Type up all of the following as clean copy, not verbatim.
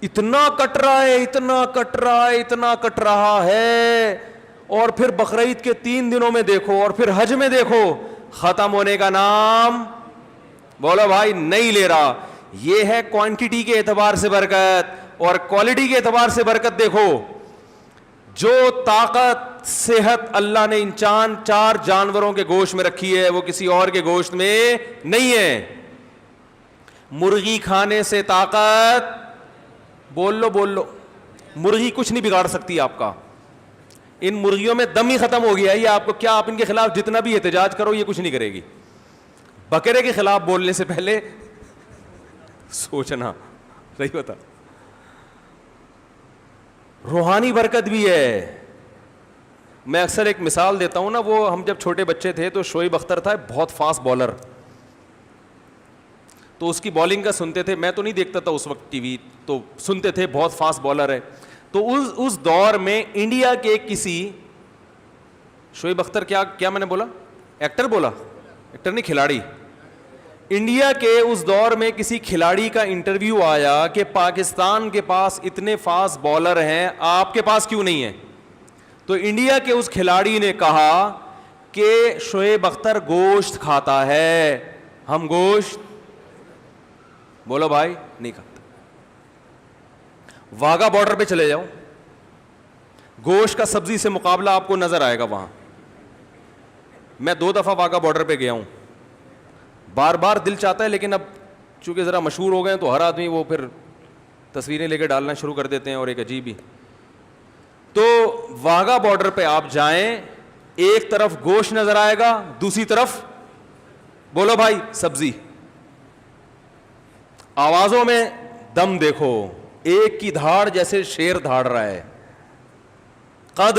اتنا کٹ رہا ہے، اتنا کٹ رہا ہے، اتنا کٹ رہا ہے، اور پھر بقرعید کے 3 دنوں میں دیکھو اور پھر حج میں دیکھو، ختم ہونے کا نام بولو بھائی نہیں لے رہا. یہ ہے کوانٹٹی کے اعتبار سے برکت، اور کوالٹی کے اعتبار سے برکت دیکھو. جو طاقت صحت اللہ نے ان 4 جانوروں کے گوشت میں رکھی ہے وہ کسی اور کے گوشت میں نہیں ہے. مرغی کھانے سے طاقت، بول لو، مرغی کچھ نہیں بگاڑ سکتی آپ کا. ان مرغیوں میں دم ہی ختم ہو گیا ہے. یہ آپ کو کیا، آپ ان کے خلاف جتنا بھی احتجاج کرو یہ کچھ نہیں کرے گی. بکرے کے خلاف بولنے سے پہلے سوچنا صحیح ہوتا. روحانی برکت بھی ہے. میں اکثر ایک مثال دیتا ہوں نا، وہ ہم جب چھوٹے بچے تھے تو شعیب اختر تھا بہت فاسٹ بالر، تو اس کی بالنگ کا سنتے تھے. میں تو نہیں دیکھتا تھا اس وقت ٹی وی، تو سنتے تھے بہت فاسٹ بالر ہے. تو اس دور میں انڈیا کے کسی شعیب اختر، کیا میں نے بولا، ایکٹر بولا، ایکٹر نہیں کھلاڑی. انڈیا کے اس دور میں کسی کھلاڑی کا انٹرویو آیا کہ پاکستان کے پاس اتنے فاسٹ بالر ہیں، آپ کے پاس کیوں نہیں ہے؟ تو انڈیا کے اس کھلاڑی نے کہا کہ شعیب اختر گوشت کھاتا ہے، ہم گوشت، بولو بھائی، نہیں کھاتا. واگا بارڈر پہ چلے جاؤ، گوشت کا سبزی سے مقابلہ آپ کو نظر آئے گا وہاں. میں 2 دفعہ واگا بارڈر پہ گیا ہوں. بار بار دل چاہتا ہے، لیکن اب چونکہ ذرا مشہور ہو گئے ہیں تو ہر آدمی وہ پھر تصویریں لے کے ڈالنا شروع کر دیتے ہیں، اور ایک عجیب ہی. تو واگا بارڈر پہ آپ جائیں، ایک طرف گوشت نظر آئے گا، دوسری طرف بولو بھائی سبزی. آوازوں میں دم دیکھو، ایک کی دھاڑ جیسے شیر دھاڑ رہا ہے، قد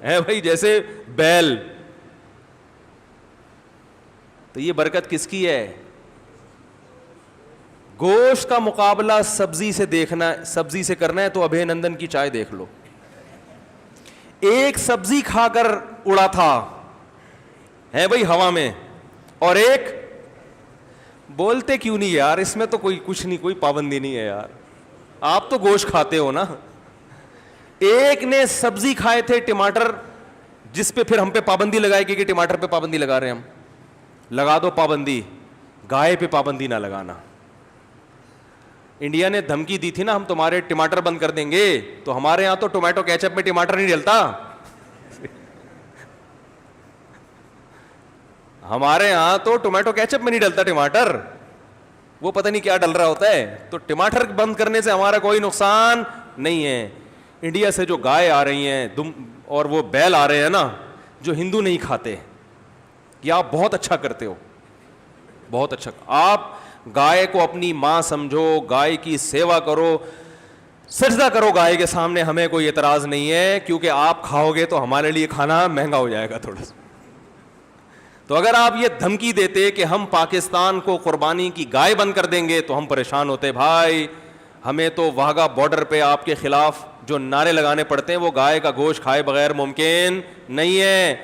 ہے بھائی جیسے بیل. تو یہ برکت کس کی ہے؟ گوشت کا مقابلہ سبزی سے دیکھنا، سبزی سے کرنا ہے تو ابھے نندن کی چائے دیکھ لو. ایک سبزی کھا کر اڑا تھا ہے بھائی ہوا میں، اور ایک بولتے کیوں نہیں یار، اس میں تو کوئی کچھ نہیں، کوئی پابندی نہیں ہے یار، آپ تو گوشت کھاتے ہو نا. ایک نے سبزی کھائے تھے ٹماٹر، جس پہ پھر ہم پہ پابندی لگائے گی کہ ٹماٹر پہ پابندی لگا رہے ہیں ہم. لگا دو پابندی، گائے پہ پابندی نہ لگانا. انڈیا نے دھمکی دی تھی نا ہم تمہارے ٹماٹر بند کر دیں گے، تو ہمارے یہاں تو ٹومیٹو کیچپ میں ٹماٹر نہیں ڈلتا. ہمارے یہاں تو ٹومیٹو کیچپ میں نہیں ڈلتا ٹماٹر، وہ پتہ نہیں کیا ڈل رہا ہوتا ہے. تو ٹماٹر بند کرنے سے ہمارا کوئی نقصان نہیں ہے. انڈیا سے جو گائے آ رہی ہیں اور وہ بیل آ رہے ہیں نا، جو ہندو نہیں کھاتے، یہ آپ بہت اچھا کرتے ہو، بہت اچھا. آپ گائے کو اپنی ماں سمجھو، گائے کی سیوا کرو، سجدہ کرو گائے کے سامنے، ہمیں کوئی اعتراض نہیں ہے، کیونکہ آپ کھاؤ گے تو ہمارے لیے کھانا مہنگا ہو جائے گا تھوڑا سا. تو اگر آپ یہ دھمکی دیتے کہ ہم پاکستان کو قربانی کی گائے بند کر دیں گے تو ہم پریشان ہوتے. بھائی ہمیں تو واگا بارڈر پہ آپ کے خلاف جو نعرے لگانے پڑتے ہیں وہ گائے کا گوشت کھائے بغیر ممکن نہیں ہے.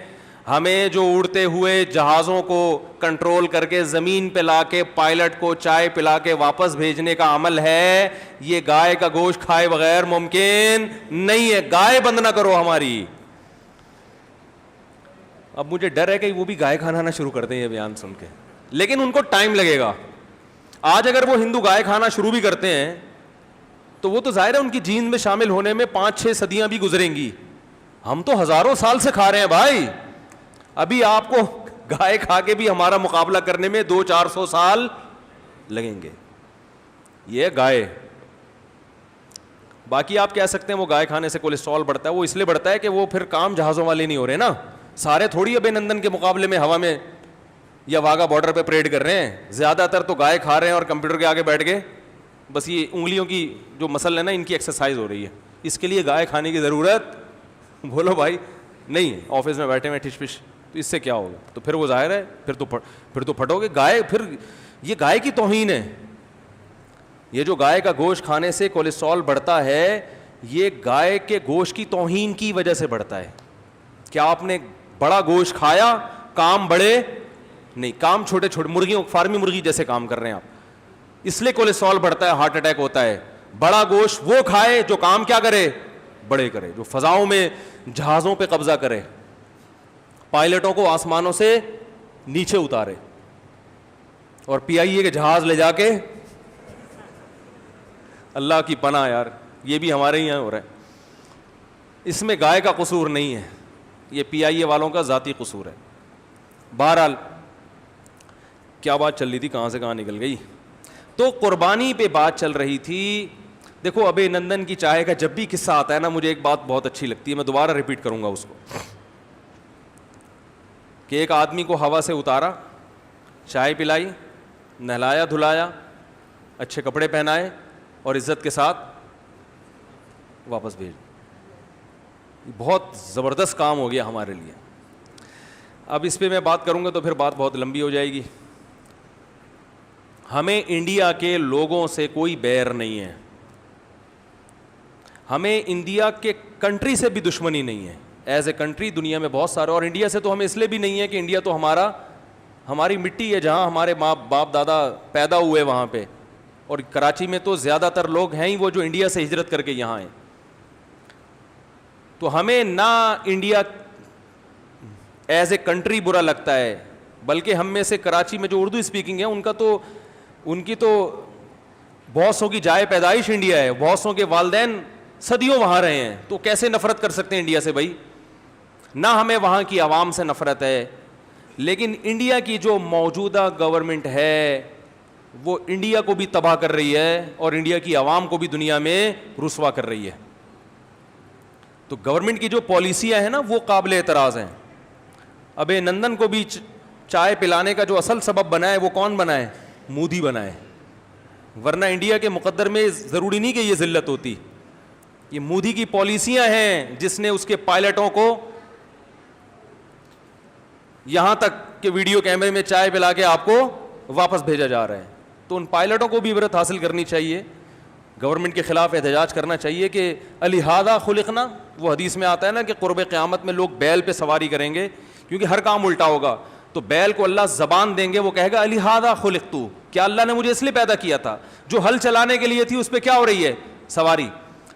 ہمیں جو اڑتے ہوئے جہازوں کو کنٹرول کر کے زمین پہ لا کے پائلٹ کو چائے پلا کے واپس بھیجنے کا عمل ہے، یہ گائے کا گوشت کھائے بغیر ممکن نہیں ہے. گائے بند نہ کرو ہماری. اب مجھے ڈر ہے کہ وہ بھی گائے کھانا نہ شروع کر دیں یہ بیان سن کے، لیکن ان کو ٹائم لگے گا. آج اگر وہ ہندو گائے کھانا شروع بھی کرتے ہیں تو وہ تو ظاہر ہے ان کی جین میں شامل ہونے میں 5-6 صدیاں بھی گزریں گی. ہم تو ہزاروں سال سے کھا رہے ہیں بھائی. ابھی آپ کو گائے کھا کے بھی ہمارا مقابلہ کرنے میں 200-400 سال لگیں گے. یہ گائے. باقی آپ کہہ سکتے ہیں وہ گائے کھانے سے کولیسٹرول بڑھتا ہے، وہ اس لیے بڑھتا ہے کہ وہ پھر کام جہازوں والے نہیں ہو رہے نا. سارے تھوڑی ابے نندن کے مقابلے میں ہوا میں یا واگا بارڈر پہ پریڈ کر رہے ہیں. زیادہ تر تو گائے کھا رہے ہیں اور کمپیوٹر کے آگے بیٹھ کے بس یہ انگلیوں کی جو مسل ہے نا ان کی ایکسرسائز ہو رہی ہے. اس کے لیے گائے کھانے کی ضرورت بولو بھائی نہیں. آفس میں بیٹھے ہوئے ٹھش پش، تو اس سے کیا ہوگا؟ تو پھر وہ ظاہر ہے پھر تو پھٹو گے. گائے پھر یہ گائے کی توہین ہے. یہ جو گائے کا گوشت کھانے سے کولیسٹرول بڑھتا ہے یہ گائے کے گوشت کی توہین کی وجہ سے بڑھتا ہے. کیا آپ نے بڑا گوشت کھایا، کام بڑے نہیں، کام چھوٹے چھوٹے، مرغیوں فارمی مرغی جیسے کام کر رہے ہیں آپ، اس لیے کولیسٹرول بڑھتا ہے، ہارٹ اٹیک ہوتا ہے. بڑا گوشت وہ کھائے جو کام کیا کرے, بڑے کرے, جو فضاؤں میں جہازوں پہ قبضہ کرے, پائلٹوں کو آسمانوں سے نیچے اتارے, اور پی آئی اے کے جہاز لے جا کے, اللہ کی پناہ یار, یہ بھی ہمارے ہی یہاں ہو رہا ہے. اس میں گائے کا قصور نہیں ہے, یہ پی آئی اے والوں کا ذاتی قصور ہے. بہرحال کیا بات چل رہی تھی, کہاں سے کہاں نکل گئی. تو قربانی پہ بات چل رہی تھی. دیکھو ابے نندن کی چائے کا جب بھی قصہ آتا ہے نا, مجھے ایک بات بہت اچھی لگتی ہے, میں دوبارہ ریپیٹ کروں گا اس کو, کہ ایک آدمی کو ہوا سے اتارا, چائے پلائی, نہلایا دھلایا, اچھے کپڑے پہنائے اور عزت کے ساتھ واپس بھیج. بہت زبردست کام ہو گیا ہمارے لیے. اب اس پہ میں بات کروں گا تو پھر بات بہت لمبی ہو جائے گی. ہمیں انڈیا کے لوگوں سے کوئی بیر نہیں ہے, ہمیں انڈیا کے کنٹری سے بھی دشمنی نہیں ہے. ایز اے کنٹری دنیا میں بہت سارے, اور انڈیا سے تو ہمیں اس لیے بھی نہیں ہے کہ انڈیا تو ہماری مٹی ہے, جہاں ہمارے ماں باپ دادا پیدا ہوئے وہاں پہ, اور کراچی میں تو زیادہ تر لوگ ہیں ہی وہ جو انڈیا سے ہجرت کر کے یہاں آئے. تو ہمیں نہ انڈیا ایز اے کنٹری برا لگتا ہے, بلکہ ہم میں سے کراچی میں جو اردو اسپیکنگ ہے ان کی تو بہت سو کی جائے پیدائش انڈیا ہے, بہت سو کے والدین صدیوں وہاں رہے ہیں, تو کیسے نفرت کر سکتے ہیں انڈیا سے بھائی. نہ ہمیں وہاں کی عوام سے نفرت ہے, لیکن انڈیا کی جو موجودہ گورنمنٹ ہے وہ انڈیا کو بھی تباہ کر رہی ہے اور انڈیا کی عوام کو بھی دنیا میں رسوا کر رہی ہے. تو گورنمنٹ کی جو پالیسیاں ہیں نا وہ قابل اعتراض ہیں. ابے نندن کو بھی چائے پلانے کا جو اصل سبب بنا ہے وہ کون بنا ہے, مودی بنا ہے, ورنہ انڈیا کے مقدر میں ضروری نہیں کہ یہ ذلت ہوتی. یہ مودی کی پالیسیاں ہیں جس نے اس کے پائلٹوں کو یہاں تک کہ ویڈیو کیمرے میں چائے پلا کے آپ کو واپس بھیجا جا رہا ہے. تو ان پائلٹوں کو بھی عبرت حاصل کرنی چاہیے, گورنمنٹ کے خلاف احتجاج کرنا چاہیے کہ الہذا خلقنا, وہ حدیث میں آتا ہے نا کہ قرب قیامت میں لوگ بیل پہ سواری کریں گے کیونکہ ہر کام الٹا ہوگا, تو بیل کو اللہ زبان دیں گے, وہ کہے گا الہذا خلقتو, کیا اللہ نے مجھے اس لیے پیدا کیا تھا, جو ہل چلانے کے لیے تھی اس پہ کیا ہو رہی ہے, سواری.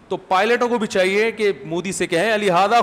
تو پائلٹوں کو بھی چاہیے کہ مودی سے کہیں الہذا